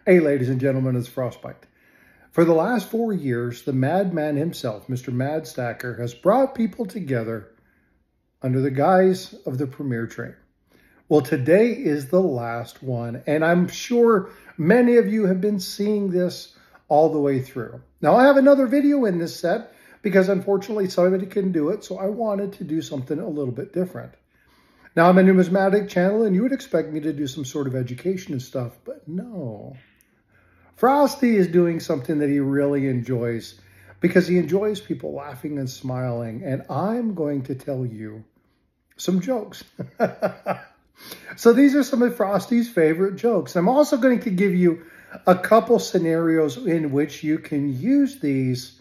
Hey, ladies and gentlemen, it's Frostbite. For the last 4 years, the madman himself, Mr. Mad Stacker, has brought people together under the guise of the premiere train. Well, today is the last one, and I'm sure many of you have been seeing this all the way through. Now, I have another video in this set because unfortunately somebody couldn't do it, so I wanted to do something a little bit different. Now, I'm a numismatic channel, and you would expect me to do some sort of education and stuff, but no. Frosty is doing something that he really enjoys because he enjoys people laughing and smiling, and I'm going to tell you some jokes. So these are some of Frosty's favorite jokes. I'm also going to give you a couple scenarios in which you can use these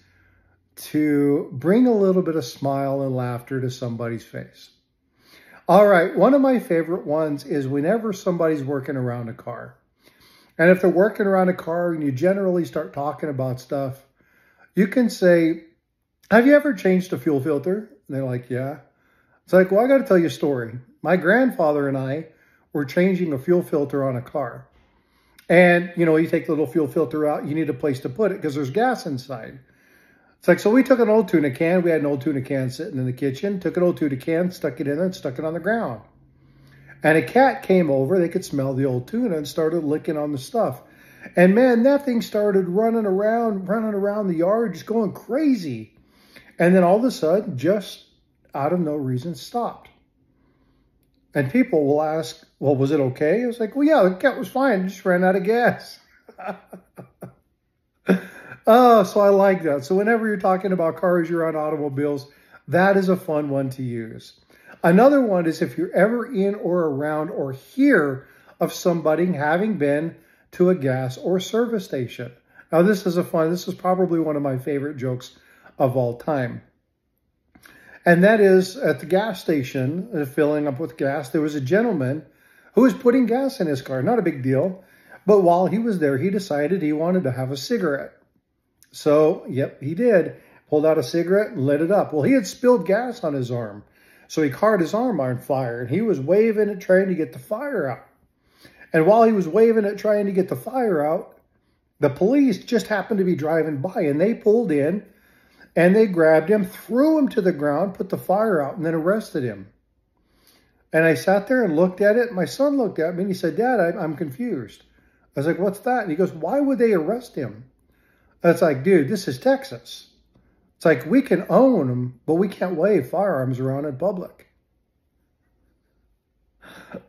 to bring a little bit of smile and laughter to somebody's face. All right, one of my favorite ones is whenever somebody's working around a car. And if they're working around a car and you generally start talking about stuff, you can say, have you ever changed a fuel filter? And they're like, yeah. It's like, well, I got to tell you a story. My grandfather and I were changing a fuel filter on a car. And, you know, you take the little fuel filter out, you need a place to put it because there's gas inside. It's like, so we took an old tuna can. We had an old tuna can sitting in the kitchen, took an old tuna can, stuck it in there and stuck it on the ground. And a cat came over, they could smell the old tuna and started licking on the stuff. And man, that thing started running around the yard, just going crazy. And then all of a sudden, just out of no reason, stopped. And people will ask, well, was it okay? I was like, well, yeah, the cat was fine. It just ran out of gas. Oh, so I like that. So whenever you're talking about cars, you're on automobiles, that is a fun one to use. Another one is if you're ever in or around or hear of somebody having been to a gas or service station. Now, this is probably one of my favorite jokes of all time. And that is at the gas station, filling up with gas, there was a gentleman who was putting gas in his car. Not a big deal. But while he was there, he decided he wanted to have a cigarette. So, yep, he did. Pulled out a cigarette and lit it up. Well, he had spilled gas on his arm. So he caught his arm on fire, and he was waving it, trying to get the fire out. And while he was waving it, trying to get the fire out, the police just happened to be driving by, and they pulled in, and they grabbed him, threw him to the ground, put the fire out, and then arrested him. And I sat there and looked at it. My son looked at me, and he said, Dad, I'm confused. I was like, what's that? And he goes, why would they arrest him? And it's like, dude, this is Texas. It's like, we can own them, but we can't wave firearms around in public.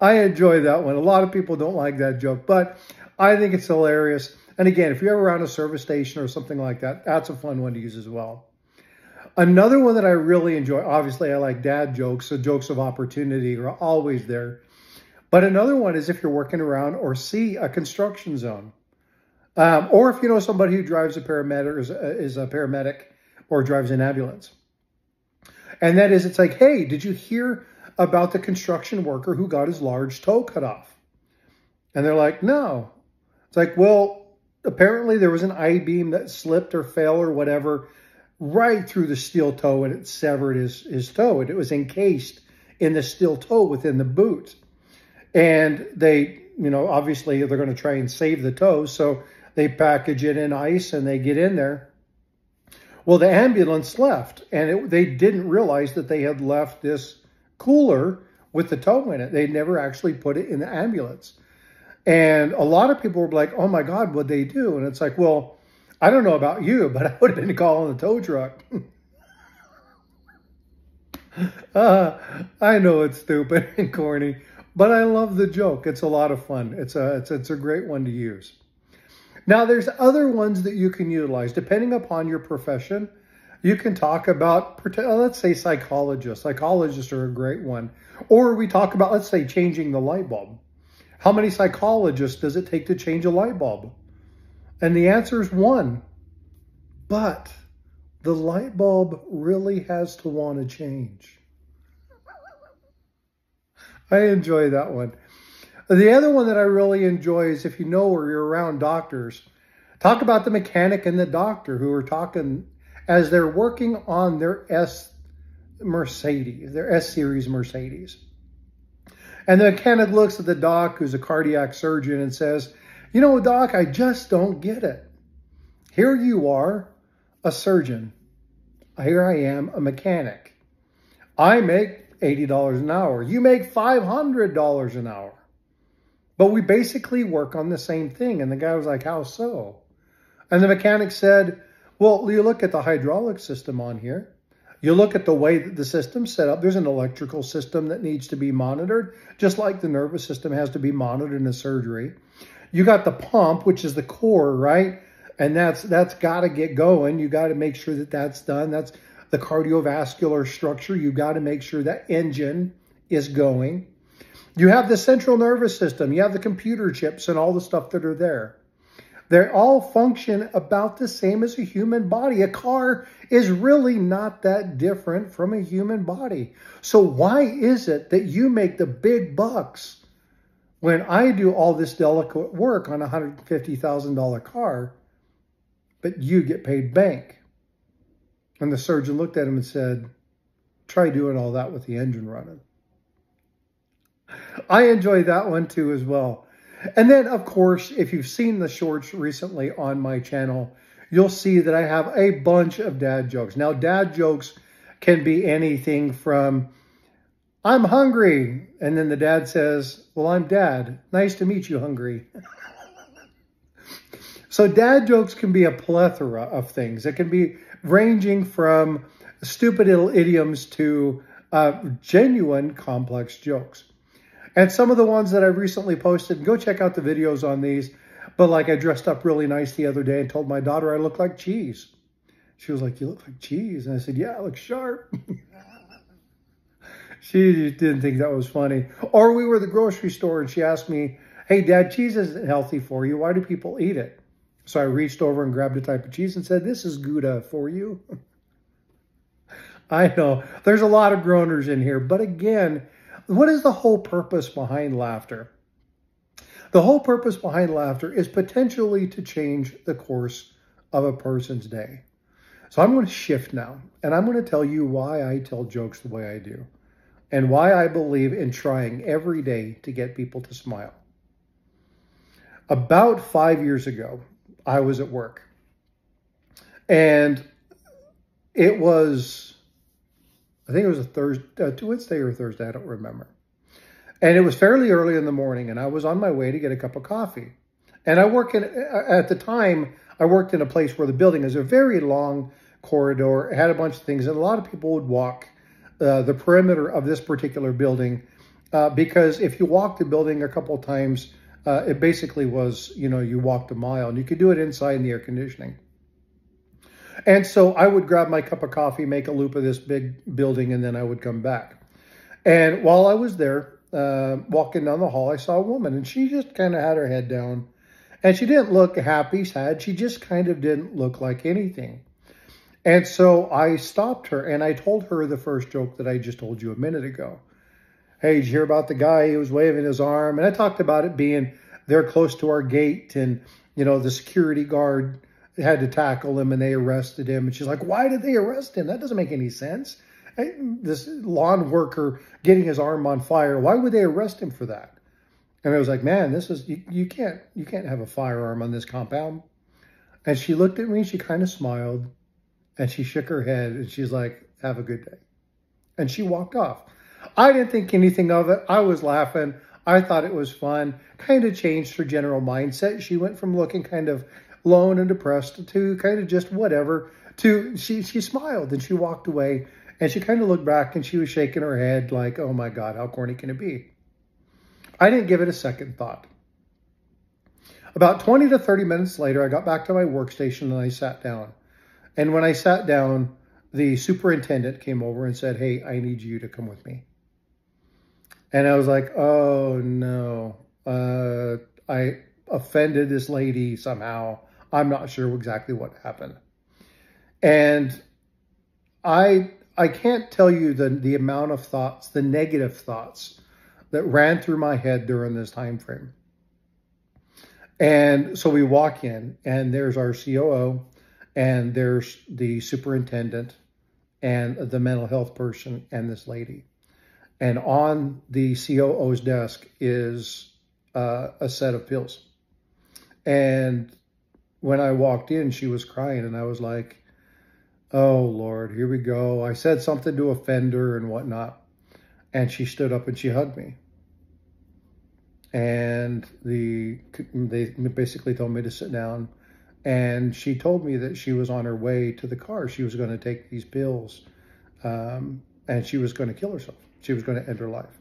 I enjoy that one. A lot of people don't like that joke, but I think it's hilarious. And again, if you're ever around a service station or something like that, that's a fun one to use as well. Another one that I really enjoy, obviously I like dad jokes, so jokes of opportunity are always there. But another one is if you're working around or see a construction zone. Or if you know somebody who drives a paramedic, is a paramedic, or drives an ambulance. And that is, it's like, hey, did you hear about the construction worker who got his large toe cut off? And they're like, no. It's like, well, apparently there was an I-beam that slipped or fell or whatever right through the steel toe, and it severed his toe. And it was encased in the steel toe within the boot. And they, you know, obviously they're going to try and save the toe. So they package it in ice and they get in there. Well, the ambulance left, and they didn't realize that they had left this cooler with the toe in it. They never actually put it in the ambulance. And a lot of people were like, oh my God, what'd they do? And it's like, well, I don't know about you, but I would have been calling the tow truck. I know it's stupid and corny, but I love the joke. It's a lot of fun. It's a great one to use. Now, there's other ones that you can utilize. Depending upon your profession, you can talk about, let's say, psychologists. Psychologists are a great one. Or we talk about, let's say, changing the light bulb. How many psychologists does it take to change a light bulb? And the answer is 1. But the light bulb really has to want to change. I enjoy that one. The other one that I really enjoy is if you know or you're around doctors, talk about the mechanic and the doctor who are talking as they're working on their S-Series Mercedes. And the mechanic looks at the doc, who's a cardiac surgeon, and says, You know, Doc, I just don't get it. Here you are, a surgeon. Here I am, a mechanic. I make $80 an hour. You make $500 an hour. But we basically work on the same thing. And the guy was like, how so? And the mechanic said, well, you look at the hydraulic system on here. You look at the way that the system's set up. There's an electrical system that needs to be monitored, just like the nervous system has to be monitored in a surgery. You got the pump, which is the core, right? And that's got to get going. You got to make sure that that's done. That's the cardiovascular structure. You got to make sure that engine is going. You have the central nervous system. You have the computer chips and all the stuff that are there. They all function about the same as a human body. A car is really not that different from a human body. So why is it that you make the big bucks when I do all this delicate work on a $150,000 car, but you get paid bank? And the surgeon looked at him and said, try doing all that with the engine running. I enjoy that one too as well. And then, of course, if you've seen the shorts recently on my channel, you'll see that I have a bunch of dad jokes. Now, dad jokes can be anything from, I'm hungry. And then the dad says, well, I'm dad. Nice to meet you, hungry. So dad jokes can be a plethora of things. It can be ranging from stupid little idioms to genuine complex jokes. And some of the ones that I recently posted, go check out the videos on these. But like I dressed up really nice the other day and told my daughter I look like cheese. She was like, you look like cheese. And I said, yeah, I look sharp. She didn't think that was funny. Or we were at the grocery store and she asked me, hey, Dad, cheese isn't healthy for you. Why do people eat it? So I reached over and grabbed a type of cheese and said, this is Gouda for you. I know there's a lot of groaners in here. But again, what is the whole purpose behind laughter? The whole purpose behind laughter is potentially to change the course of a person's day. So I'm going to shift now, and I'm going to tell you why I tell jokes the way I do, and why I believe in trying every day to get people to smile. About 5 years ago, I was at work, and it was, I think it was a Wednesday or Thursday, I don't remember. And it was fairly early in the morning, and I was on my way to get a cup of coffee. And at the time, I worked in a place where the building is a very long corridor. It had a bunch of things, and a lot of people would walk the perimeter of this particular building because if you walked the building a couple of times, it basically was, you walked a mile, and you could do it inside in the air conditioning. And so I would grab my cup of coffee, make a loop of this big building, and then I would come back. And while I was there, walking down the hall, I saw a woman, and she just kind of had her head down. And she didn't look happy, sad. She just kind of didn't look like anything. And so I stopped her, and I told her the first joke that I just told you a minute ago. Hey, did you hear about the guy who was waving his arm? And I talked about it being there close to our gate, and, the security guard had to tackle him, and they arrested him. And she's like, why did they arrest him? That doesn't make any sense. This lawn worker getting his arm on fire, why would they arrest him for that? And I was like, man, this is, you can't have a firearm on this compound. And she looked at me, she kind of smiled, and she shook her head, and she's like, have a good day. And she walked off. I didn't think anything of it. I was laughing. I thought it was fun. Kind of changed her general mindset. She went from looking kind of lone and depressed to kind of just whatever, to she smiled and she walked away, and she kind of looked back and she was shaking her head like, oh my God, how corny can it be? I didn't give it a second thought. About 20 to 30 minutes later, I got back to my workstation and I sat down. And when I sat down, the superintendent came over and said, hey, I need you to come with me. And I was like, oh no, I offended this lady somehow. I'm not sure exactly what happened. And I can't tell you the amount of thoughts, the negative thoughts that ran through my head during this time frame. And so we walk in, and there's our COO, and there's the superintendent, and the mental health person, and this lady. And on the COO's desk is a set of pills. And when I walked in, she was crying, and I was like, oh, Lord, here we go. I said something to offend her and whatnot. And she stood up and she hugged me. And they basically told me to sit down. And she told me that she was on her way to the car. She was going to take these pills, and she was going to kill herself. She was going to end her life.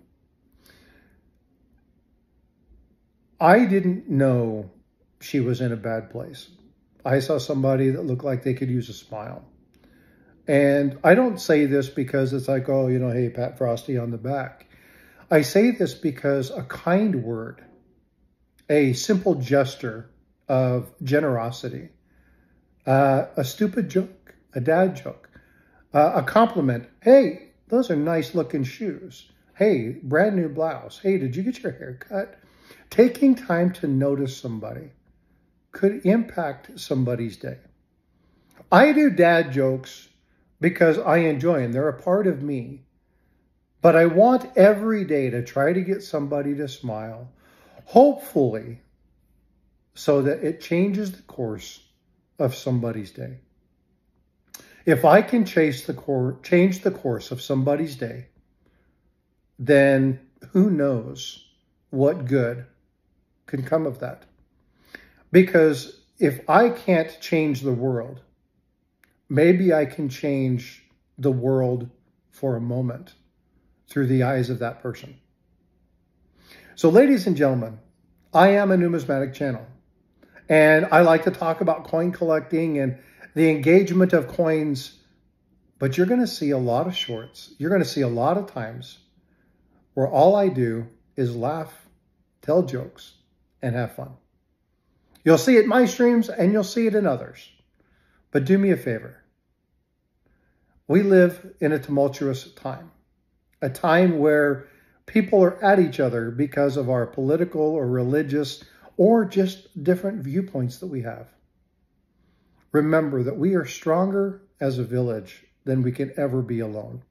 I didn't know she was in a bad place. I saw somebody that looked like they could use a smile. And I don't say this because it's like, oh, hey, pat Frosty on the back. I say this because a kind word, a simple gesture of generosity, a stupid joke, a dad joke, a compliment. Hey, those are nice looking shoes. Hey, brand new blouse. Hey, did you get your hair cut? Taking time to notice somebody could impact somebody's day. I do dad jokes because I enjoy them. They're a part of me. But I want every day to try to get somebody to smile, hopefully, so that it changes the course of somebody's day. If I can change the course of somebody's day, then who knows what good can come of that. Because if I can't change the world, maybe I can change the world for a moment through the eyes of that person. So ladies and gentlemen, I am a numismatic channel, and I like to talk about coin collecting and the engagement of coins, but you're going to see a lot of shorts. You're going to see a lot of times where all I do is laugh, tell jokes, and have fun. You'll see it in my streams and you'll see it in others. But do me a favor. We live in a tumultuous time, a time where people are at each other because of our political or religious or just different viewpoints that we have. Remember that we are stronger as a village than we can ever be alone.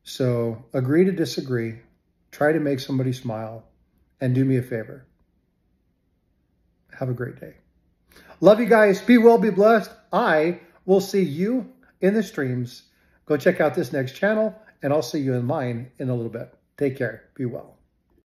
So agree to disagree, try to make somebody smile, and do me a favor. Have a great day. Love you guys. Be well, be blessed. I will see you in the streams. Go check out this next channel, and I'll see you in mine in a little bit. Take care. Be well.